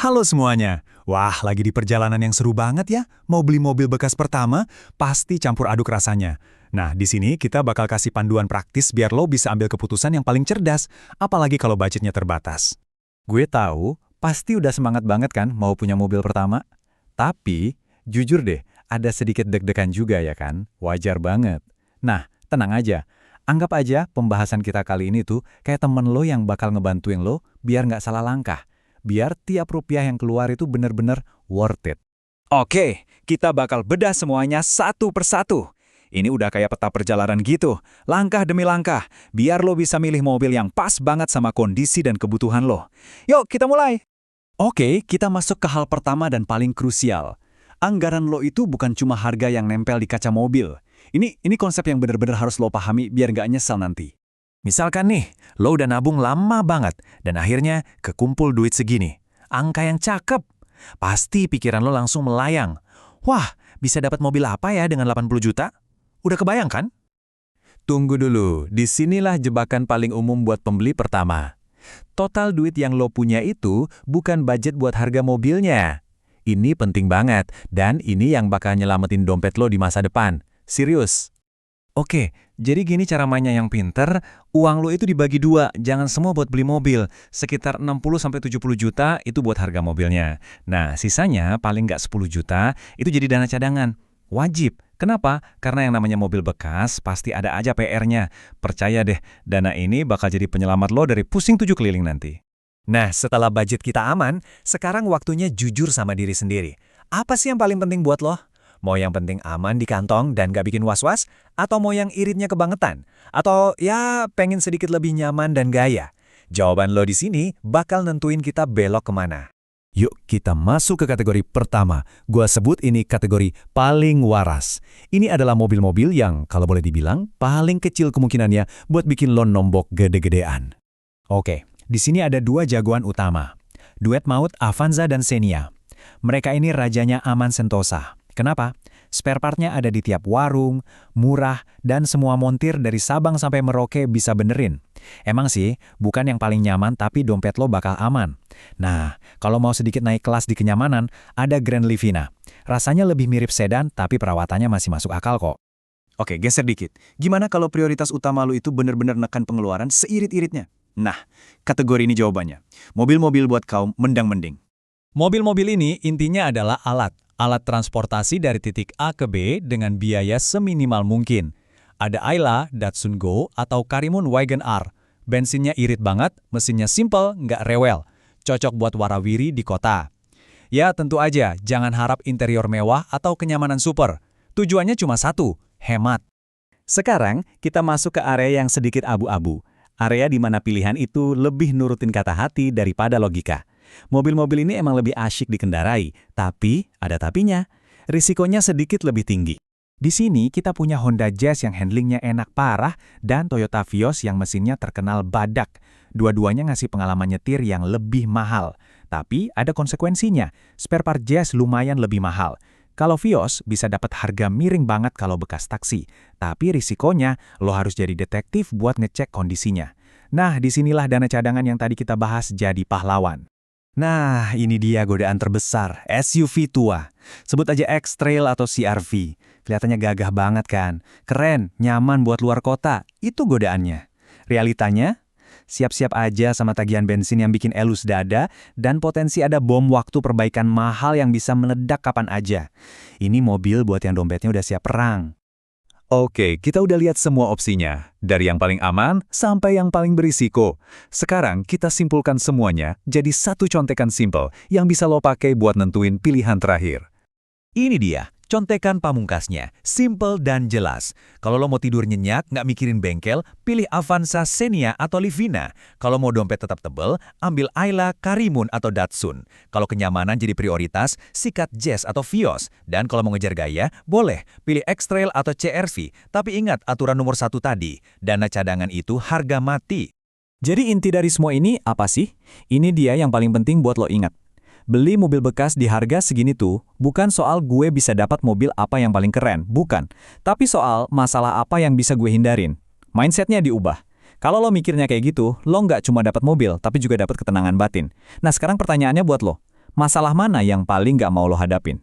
Halo semuanya. Wah, lagi di perjalanan yang seru banget ya. Mau beli mobil bekas pertama, pasti campur aduk rasanya. Nah, di sini kita bakal kasih panduan praktis biar lo bisa ambil keputusan yang paling cerdas, apalagi kalau budgetnya terbatas. Gue tahu, pasti udah semangat banget kan mau punya mobil pertama. Tapi, jujur deh, ada sedikit deg-degan juga ya kan? Wajar banget. Nah, tenang aja. Anggap aja pembahasan kita kali ini tuh kayak temen lo yang bakal ngebantuin lo biar nggak salah langkah. Biar tiap rupiah yang keluar itu bener-bener worth it. Oke, kita bakal bedah semuanya satu persatu. Ini udah kayak peta perjalanan gitu, langkah demi langkah, biar lo bisa milih mobil yang pas banget sama kondisi dan kebutuhan lo. Yuk, kita mulai! Oke, kita masuk ke hal pertama dan paling krusial. Anggaran lo itu bukan cuma harga yang nempel di kaca mobil. Ini konsep yang bener-bener harus lo pahami biar nggak nyesel nanti. Misalkan nih, lo udah nabung lama banget, dan akhirnya kekumpul duit segini. Angka yang cakep. Pasti pikiran lo langsung melayang. Wah, bisa dapat mobil apa ya dengan 80 juta? Udah kebayang kan? Tunggu dulu, disinilah jebakan paling umum buat pembeli pertama. Total duit yang lo punya itu bukan budget buat harga mobilnya. Ini penting banget, dan ini yang bakal nyelamatin dompet lo di masa depan. Serius. Oke, jadi gini cara mainnya yang pinter, uang lo itu dibagi dua, jangan semua buat beli mobil. Sekitar 60-70 juta itu buat harga mobilnya. Nah, sisanya paling nggak 10 juta itu jadi dana cadangan. Wajib. Kenapa? Karena yang namanya mobil bekas pasti ada aja PR-nya. Percaya deh, dana ini bakal jadi penyelamat lo dari pusing 7 keliling nanti. Nah, setelah budget kita aman, sekarang waktunya jujur sama diri sendiri. Apa sih yang paling penting buat lo? Mau yang penting aman di kantong dan gak bikin was-was? Atau mau yang iritnya kebangetan? Atau ya pengen sedikit lebih nyaman dan gaya? Jawaban lo di sini bakal nentuin kita belok kemana. Yuk kita masuk ke kategori pertama. Gua sebut ini kategori paling waras. Ini adalah mobil-mobil yang, kalau boleh dibilang, paling kecil kemungkinannya buat bikin lo nombok gede-gedean. Oke, di sini ada dua jagoan utama. Duet maut Avanza dan Xenia. Mereka ini rajanya aman sentosa. Kenapa? Spare partnya ada di tiap warung, murah, dan semua montir dari Sabang sampai Merauke bisa benerin. Emang sih, bukan yang paling nyaman tapi dompet lo bakal aman. Nah, kalau mau sedikit naik kelas di kenyamanan, ada Grand Livina. Rasanya lebih mirip sedan tapi perawatannya masih masuk akal kok. Oke, geser dikit. Gimana kalau prioritas utama lo itu bener-bener nekan pengeluaran seirit-iritnya? Nah, kategori ini jawabannya. Mobil-mobil buat kaum mendang-mending. Mobil-mobil ini intinya adalah alat transportasi dari titik A ke B dengan biaya seminimal mungkin. Ada Ayla, Datsun Go, atau Karimun Wagon R. Bensinnya irit banget, mesinnya simple, nggak rewel. Cocok buat warawiri di kota. Ya tentu aja, jangan harap interior mewah atau kenyamanan super. Tujuannya cuma satu, hemat. Sekarang kita masuk ke area yang sedikit abu-abu. Area di mana pilihan itu lebih nurutin kata hati daripada logika. Mobil-mobil ini emang lebih asyik dikendarai, tapi ada tapinya. Risikonya sedikit lebih tinggi. Di sini kita punya Honda Jazz yang handlingnya enak parah dan Toyota Vios yang mesinnya terkenal badak. Dua-duanya ngasih pengalaman nyetir yang lebih mahal. Tapi ada konsekuensinya, spare part Jazz lumayan lebih mahal. Kalau Vios bisa dapat harga miring banget kalau bekas taksi. Tapi risikonya lo harus jadi detektif buat ngecek kondisinya. Nah, disinilah dana cadangan yang tadi kita bahas jadi pahlawan. Nah, ini dia godaan terbesar, SUV tua. Sebut aja X-Trail atau CR-V. Kelihatannya gagah banget kan? Keren, nyaman buat luar kota. Itu godaannya. Realitanya, siap-siap aja sama tagihan bensin yang bikin elus dada dan potensi ada bom waktu perbaikan mahal yang bisa meledak kapan aja. Ini mobil buat yang dompetnya udah siap perang. Oke, kita udah lihat semua opsinya. Dari yang paling aman sampai yang paling berisiko. Sekarang kita simpulkan semuanya jadi satu contekan simpel yang bisa lo pakai buat nentuin pilihan terakhir. Ini dia, contekan pamungkasnya, simple dan jelas. Kalau lo mau tidur nyenyak, nggak mikirin bengkel, pilih Avanza, Xenia, atau Livina. Kalau mau dompet tetap tebel, ambil Ayla, Karimun, atau Datsun. Kalau kenyamanan jadi prioritas, sikat Jazz atau Vios. Dan kalau mau ngejar gaya, boleh pilih X-Trail atau CR-V. Tapi ingat aturan nomor 1 tadi, dana cadangan itu harga mati. Jadi inti dari semua ini apa sih? Ini dia yang paling penting buat lo ingat. Beli mobil bekas di harga segini tuh bukan soal gue bisa dapat mobil apa yang paling keren, bukan. Tapi soal masalah apa yang bisa gue hindarin. Mindsetnya diubah. Kalau lo mikirnya kayak gitu, lo nggak cuma dapat mobil, tapi juga dapat ketenangan batin. Nah sekarang pertanyaannya buat lo. masalah mana yang paling nggak mau lo hadapin?